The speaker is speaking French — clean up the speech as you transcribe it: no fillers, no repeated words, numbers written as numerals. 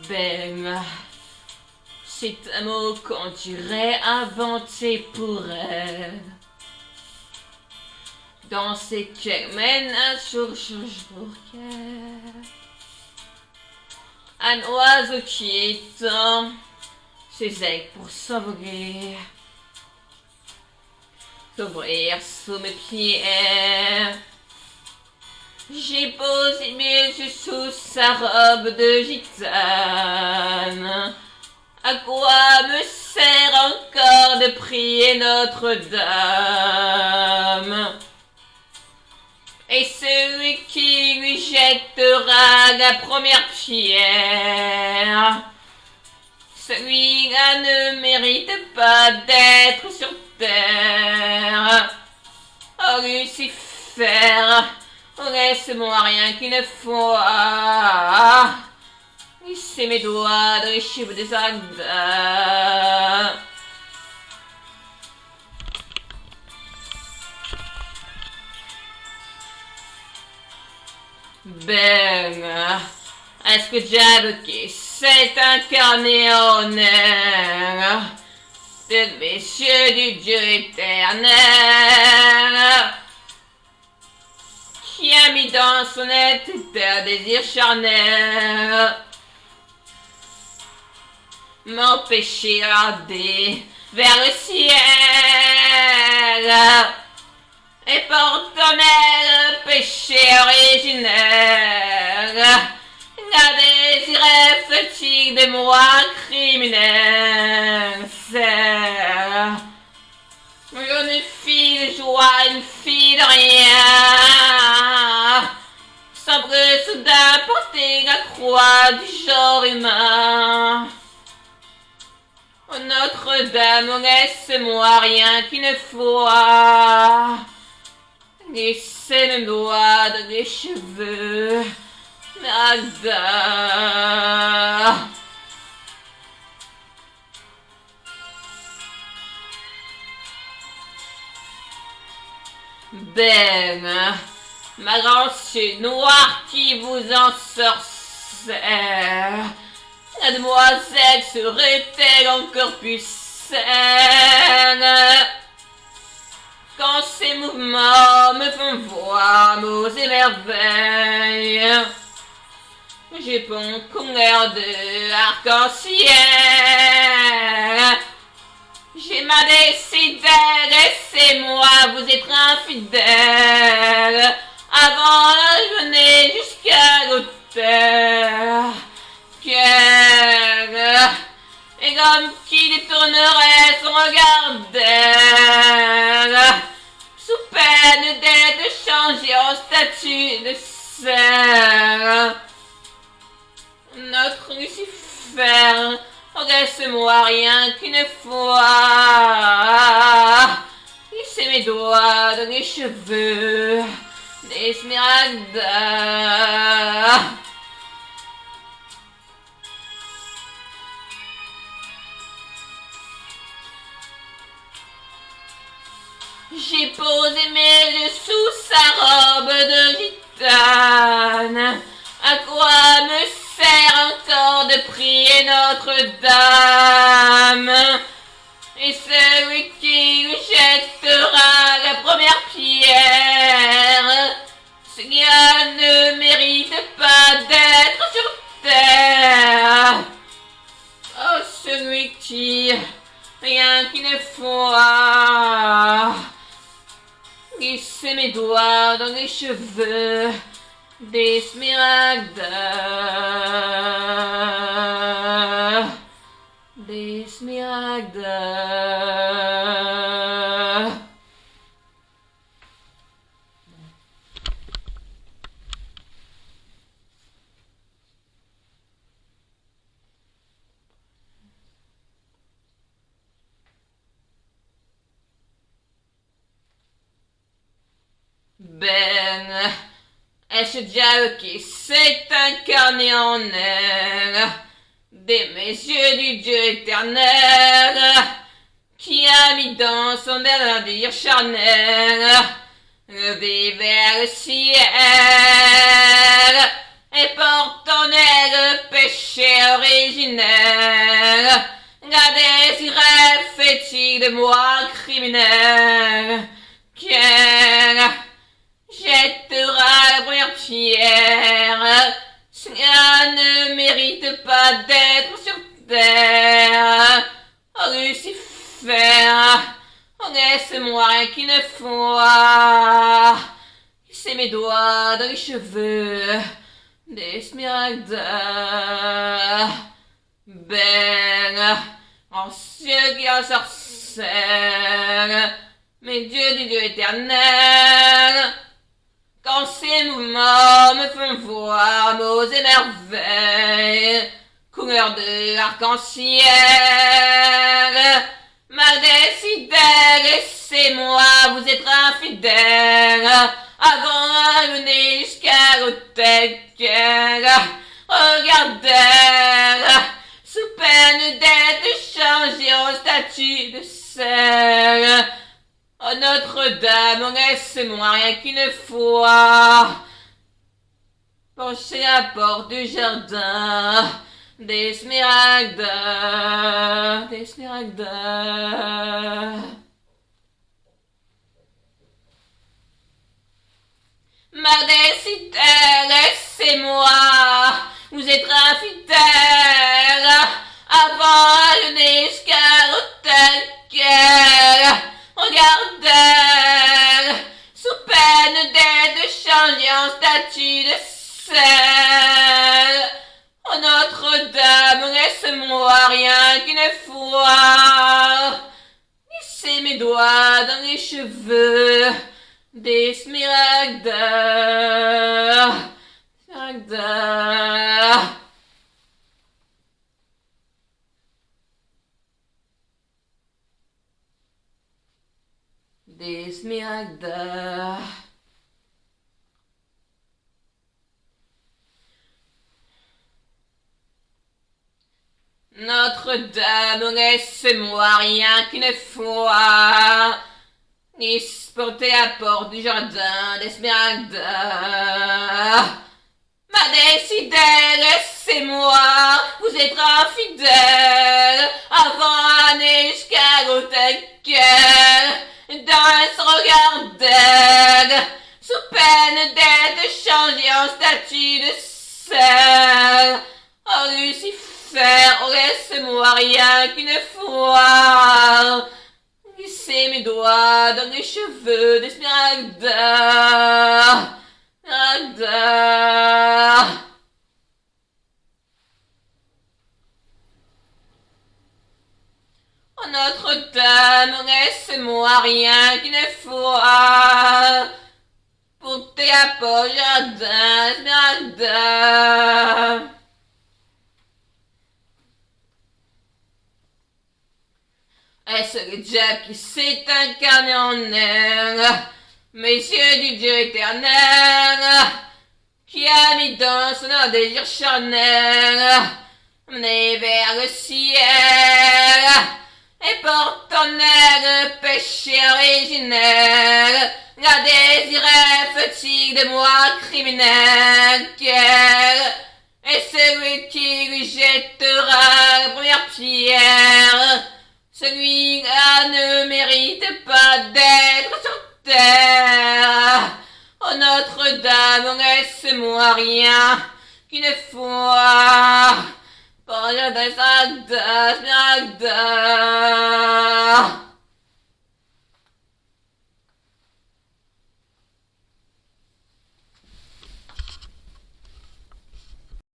Ben, c'est un mot qu'on dirait inventé pour elle. Dans ces qu'elle mène un jour un oiseau qui étend ses ailes pour s'ouvrir sous mes pieds. J'ai posé mes yeux sous sa robe de gitane. À quoi me sert encore de prier Notre-Dame? Et celui qui lui jettera la première pierre, celui-là ne mérite pas d'être sur terre. Oh Lucifer, laisse-moi rien qu'une fois glisser mes doigts dans les cheveux des Agda. Ben, est-ce que diable qui s'est incarné en elle, de messieurs du Dieu éternel, qui a mis dans son être un désir charnel, m'empêcher d'aller vers le ciel, et portant le péché originel, la désirait fatigue de moi criminel. Une fille de joie, une fille de rien, semble soudain porter la croix du genre humain. Oh Notre-Dame, laisse-moi rien qu'une fois glisser mes doigts dans les cheveux d'Agda. Ben, ma grande noire qui vous ensorcelle, la demoiselle serait-elle encore plus saine quand ses mouvements me font voir nos émerveilles? J'ai bon couleur de arc-en-ciel. J'ai ma décidée, laissez-moi vous être infidèle avant de venir jusqu'à l'autel. Et l'homme qui détournerait son regard d'elle, sous peine d'être changé en statue de sel. Notre Lucifer, laisse-moi rien qu'une fois glisser mes doigts dans les cheveux d'Esmeralda. J'ai posé mes yeux sous sa robe de gitane. À quoi me sert encore de prier Notre-Dame? Et celui qui lui jettera la première pierre, celui-là ne mérite pas d'être sur terre. Oh, celui qui, rien qu'une fois, glisser mes doigts dans les cheveux d'Esmeralda. D'Esmeralda. Ben, est-ce diable qui s'est incarné en elle, des messieurs du Dieu éternel, qui a mis dans son délire charnel, levé vers le ciel, et porte en elle le péché originel. prophétie de moi criminel. Quel jettera la première pierre? Cela ne mérite pas d'être sur terre. Oh Lucifer, oh laisse-moi rien qu'une fois. C'est mes doigts dans les cheveux d'Esmeralda. Belle, en cieux qui ensorcelle, mes dieux du Dieu éternel. Quand ces mouvements me font voir nos émerveilles, couleur de l'arc-en-ciel, ma décidée, laissez-moi vous être infidèle, avant de mener jusqu'à l'autel qu'elle regardait, sous peine d'être changée en statue de sel. Oh Notre-Dame, laisse-moi rien qu'une fois pencher la porte du jardin d'Esmeralda, d'Esmeralda. Ma décidée, laissez-moi vous être infidèle, avant de mener jusqu'à l'autel qu'elle regardait, sous peine d'être changée en statue de sel. Oh Notre-Dame, laisse-moi rien qu'une fois glisser mes doigts dans les cheveux d'Esmeralda, Esmeralda. D'Esmeralda. Notre-Dame, laisse-moi rien qu'une fois porter la porte du jardin d'Esmeralda. Ma décidée, laissez-moi vous être infidèle, avant d'aller jusqu'à l'autel qu'elle dans ce regard d'elle, sous peine d'être changée en statue de sel. Oh Lucifer, oh laisse-moi rien qu'une fois glisser mes doigts dans les cheveux d'Esmeralda, Esmeralda. Oh Notre-Dame, laisse-moi rien qu'une fois porter la porte du jardin d'Esmeralda. Est-ce le diable qui s'est incarné en elle, messieurs du Dieu éternel, qui a mis dans son un désir charnel, mené vers le ciel, et porte en elle le péché originel, la désirait fatigue de moi criminel, qu'elle est celui qui lui jettera la première pierre. Celui-là ne mérite pas d'être sur terre. Oh Notre-Dame, laisse-moi rien qu'une fois pour la Esmeralda, Esmeralda.